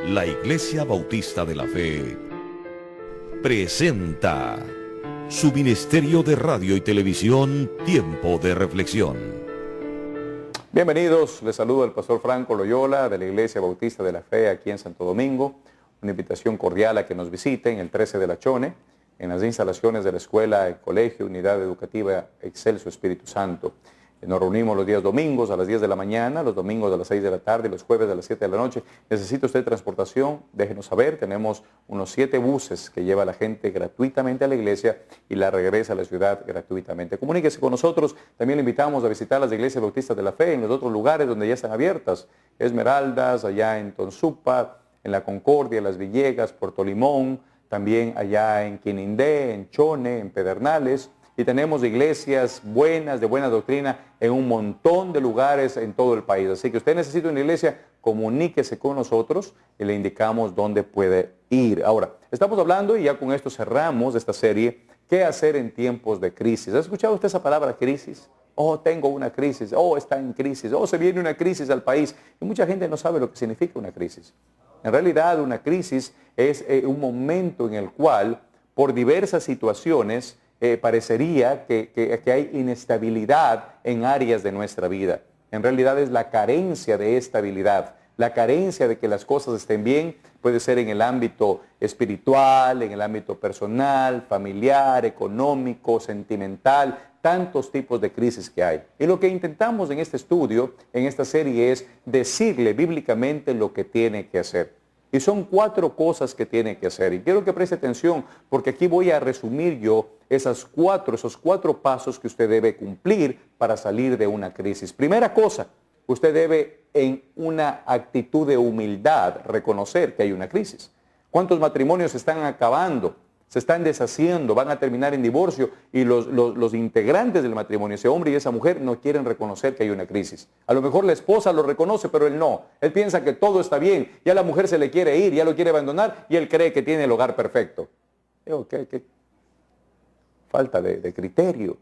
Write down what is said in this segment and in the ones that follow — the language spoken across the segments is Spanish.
La Iglesia Bautista de la Fe presenta su ministerio de radio y televisión, Tiempo de Reflexión. Bienvenidos, les saludo el pastor Franco Loyola de la Iglesia Bautista de la Fe aquí en Santo Domingo. Una invitación cordial a que nos visiten el 13 de la Chone, en las instalaciones de la Escuela, el Colegio, Unidad Educativa Excelso Espíritu Santo. Nos reunimos los días domingos a las 10 de la mañana, los domingos a las 6 de la tarde y los jueves a las 7 de la noche. ¿Necesita usted transportación? Déjenos saber. Tenemos unos 7 buses que lleva a la gente gratuitamente a la iglesia y la regresa a la ciudad gratuitamente. Comuníquese con nosotros. También le invitamos a visitar las iglesias bautistas de la fe en los otros lugares donde ya están abiertas. Esmeraldas, allá en Tonsupa, en La Concordia, en Las Villegas, Puerto Limón, también allá en Quinindé, en Chone, en Pedernales. Y tenemos iglesias buenas, de buena doctrina, en un montón de lugares en todo el país. Así que usted necesita una iglesia, comuníquese con nosotros y le indicamos dónde puede ir. Ahora, estamos hablando, y ya con esto cerramos esta serie, ¿qué hacer en tiempos de crisis? ¿Ha escuchado usted esa palabra crisis? Oh, tengo una crisis. Oh, está en crisis. Oh, se viene una crisis al país. Y mucha gente no sabe lo que significa una crisis. En realidad, una crisis es un momento en el cual, por diversas situaciones, parecería que hay inestabilidad en áreas de nuestra vida. En realidad es la carencia de estabilidad, la carencia de que las cosas estén bien. Puede ser en el ámbito espiritual, en el ámbito personal, familiar, económico, sentimental, tantos tipos de crisis que hay. Y lo que intentamos en este estudio, en esta serie, es decirle bíblicamente lo que tiene que hacer. Y son 4 cosas que tiene que hacer. Y quiero que preste atención, porque aquí voy a resumir yo esos 4 pasos que usted debe cumplir para salir de una crisis. Primera cosa, usted debe, en una actitud de humildad, reconocer que hay una crisis. ¿Cuántos matrimonios se están acabando? Se están deshaciendo, van a terminar en divorcio, y los integrantes del matrimonio, ese hombre y esa mujer, no quieren reconocer que hay una crisis. A lo mejor la esposa lo reconoce, pero él no. Él piensa que todo está bien, ya la mujer se le quiere ir, ya lo quiere abandonar, y él cree que tiene el hogar perfecto. ¿Qué falta de criterio?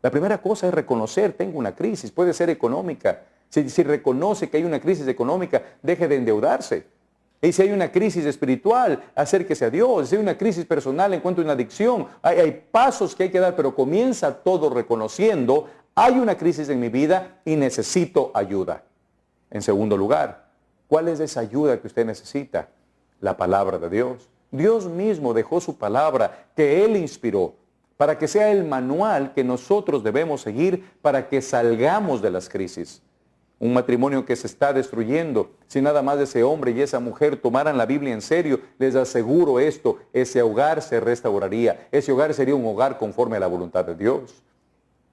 La primera cosa es reconocer, tengo una crisis, puede ser económica. Si reconoce que hay una crisis económica, deje de endeudarse. Y si hay una crisis espiritual, acérquese a Dios. Si hay una crisis personal en cuanto a una adicción, hay pasos que hay que dar, pero comienza todo reconociendo, hay una crisis en mi vida y necesito ayuda. En segundo lugar, ¿cuál es esa ayuda que usted necesita? La palabra de Dios. Dios mismo dejó su palabra que Él inspiró para que sea el manual que nosotros debemos seguir para que salgamos de las crisis. Un matrimonio que se está destruyendo, si nada más ese hombre y esa mujer tomaran la Biblia en serio, les aseguro esto, ese hogar se restauraría, ese hogar sería un hogar conforme a la voluntad de Dios.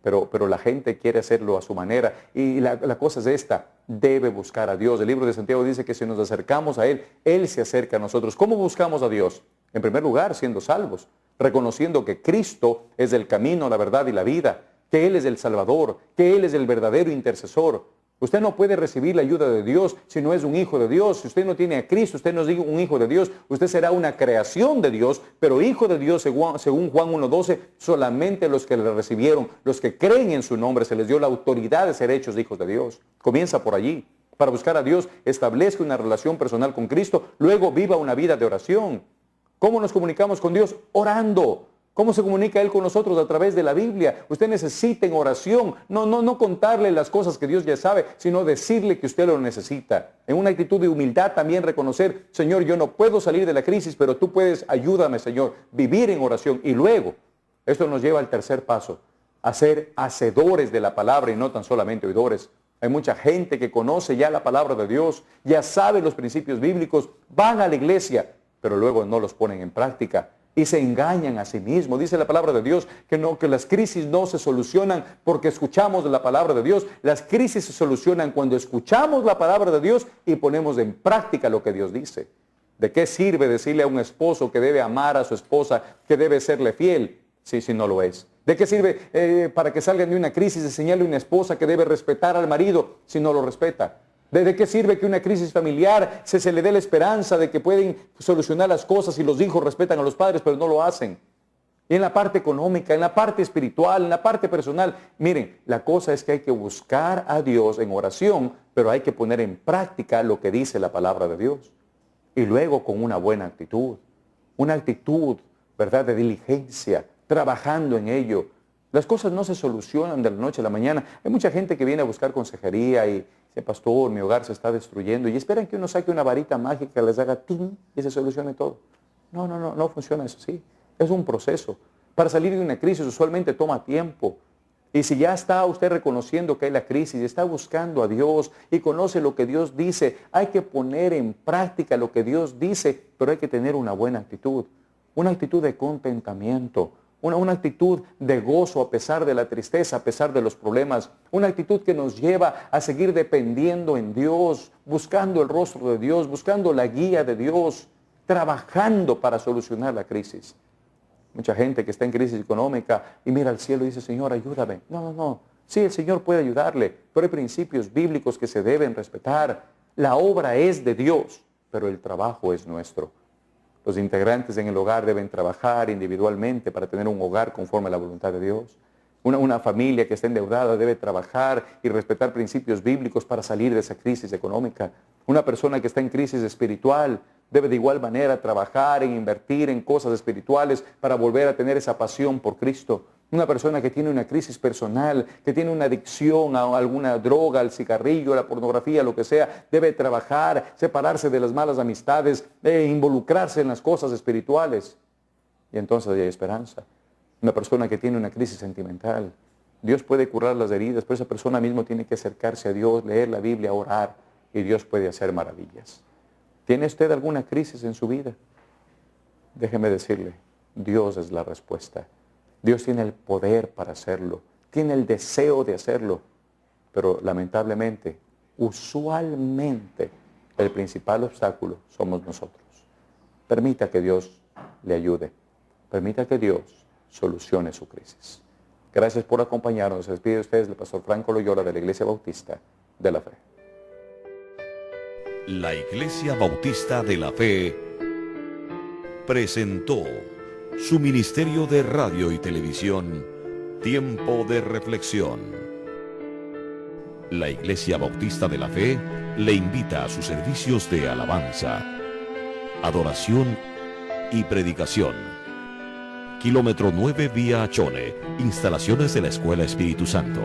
Pero la gente quiere hacerlo a su manera, y la cosa es esta: debe buscar a Dios. El libro de Santiago dice que si nos acercamos a Él, Él se acerca a nosotros. ¿Cómo buscamos a Dios? En primer lugar, siendo salvos, reconociendo que Cristo es el camino, la verdad y la vida, que Él es el Salvador, que Él es el verdadero intercesor. Usted no puede recibir la ayuda de Dios si no es un hijo de Dios. Si usted no tiene a Cristo, usted no es un hijo de Dios. Usted será una creación de Dios, pero hijo de Dios, según Juan 1:12, solamente los que le recibieron, los que creen en su nombre, se les dio la autoridad de ser hechos hijos de Dios. Comienza por allí. Para buscar a Dios, establezca una relación personal con Cristo, luego viva una vida de oración. ¿Cómo nos comunicamos con Dios? Orando. ¿Cómo se comunica Él con nosotros? A través de la Biblia. Usted necesita en oración, no contarle las cosas que Dios ya sabe, sino decirle que usted lo necesita. En una actitud de humildad también reconocer: Señor, yo no puedo salir de la crisis, pero tú puedes, ayúdame, Señor. Vivir en oración. Y luego, esto nos lleva al tercer paso: a ser hacedores de la palabra y no tan solamente oidores. Hay mucha gente que conoce ya la palabra de Dios, ya sabe los principios bíblicos, van a la iglesia, pero luego no los ponen en práctica. Y se engañan a sí mismos. Dice la palabra de Dios que las crisis no se solucionan porque escuchamos la palabra de Dios. Las crisis se solucionan cuando escuchamos la palabra de Dios y ponemos en práctica lo que Dios dice. ¿De qué sirve decirle a un esposo que debe amar a su esposa, que debe serle fiel, si no lo es? ¿De qué sirve para que salgan de una crisis enseñarle a una esposa que debe respetar al marido si no lo respeta? ¿De qué sirve que una crisis familiar se le dé la esperanza de que pueden solucionar las cosas y los hijos respetan a los padres, pero no lo hacen? Y en la parte económica, en la parte espiritual, en la parte personal. Miren, la cosa es que hay que buscar a Dios en oración, pero hay que poner en práctica lo que dice la palabra de Dios. y luego con una buena actitud. Una actitud, ¿verdad?, de diligencia, trabajando en ello. Las cosas no se solucionan de la noche a la mañana. Hay mucha gente que viene a buscar consejería y dice, pastor, mi hogar se está destruyendo, y esperan que uno saque una varita mágica, les haga tin y se solucione todo. No funciona eso así. Es un proceso. Para salir de una crisis usualmente toma tiempo. Y si ya está usted reconociendo que hay la crisis, está buscando a Dios y conoce lo que Dios dice, hay que poner en práctica lo que Dios dice, pero hay que tener una buena actitud. Una actitud de contentamiento. Una actitud de gozo a pesar de la tristeza, a pesar de los problemas. Una actitud que nos lleva a seguir dependiendo en Dios, buscando el rostro de Dios, buscando la guía de Dios, trabajando para solucionar la crisis. Mucha gente que está en crisis económica y mira al cielo y dice, Señor, ayúdame. No. Sí, el Señor puede ayudarle, pero hay principios bíblicos que se deben respetar. La obra es de Dios, pero el trabajo es nuestro. Los integrantes en el hogar deben trabajar individualmente para tener un hogar conforme a la voluntad de Dios. Una familia que está endeudada debe trabajar y respetar principios bíblicos para salir de esa crisis económica. Una persona que está en crisis espiritual debe de igual manera trabajar e invertir en cosas espirituales para volver a tener esa pasión por Cristo. Una persona que tiene una crisis personal, que tiene una adicción a alguna droga, al cigarrillo, a la pornografía, lo que sea, debe trabajar, separarse de las malas amistades, involucrarse en las cosas espirituales. Y entonces hay esperanza. Una persona que tiene una crisis sentimental, Dios puede curar las heridas, pero esa persona mismo tiene que acercarse a Dios, leer la Biblia, orar, y Dios puede hacer maravillas. ¿Tiene usted alguna crisis en su vida? Déjeme decirle, Dios es la respuesta. Dios tiene el poder para hacerlo, tiene el deseo de hacerlo, pero lamentablemente, usualmente, el principal obstáculo somos nosotros. Permita que Dios le ayude, permita que Dios solucione su crisis. Gracias por acompañarnos. Se despide de ustedes el pastor Franco Loyola de la Iglesia Bautista de la Fe. La Iglesia Bautista de la Fe presentó su ministerio de radio y televisión, Tiempo de Reflexión. La Iglesia Bautista de la Fe le invita a sus servicios de alabanza, adoración y predicación. Kilómetro 9 vía Achone, instalaciones de la Escuela Espíritu Santo.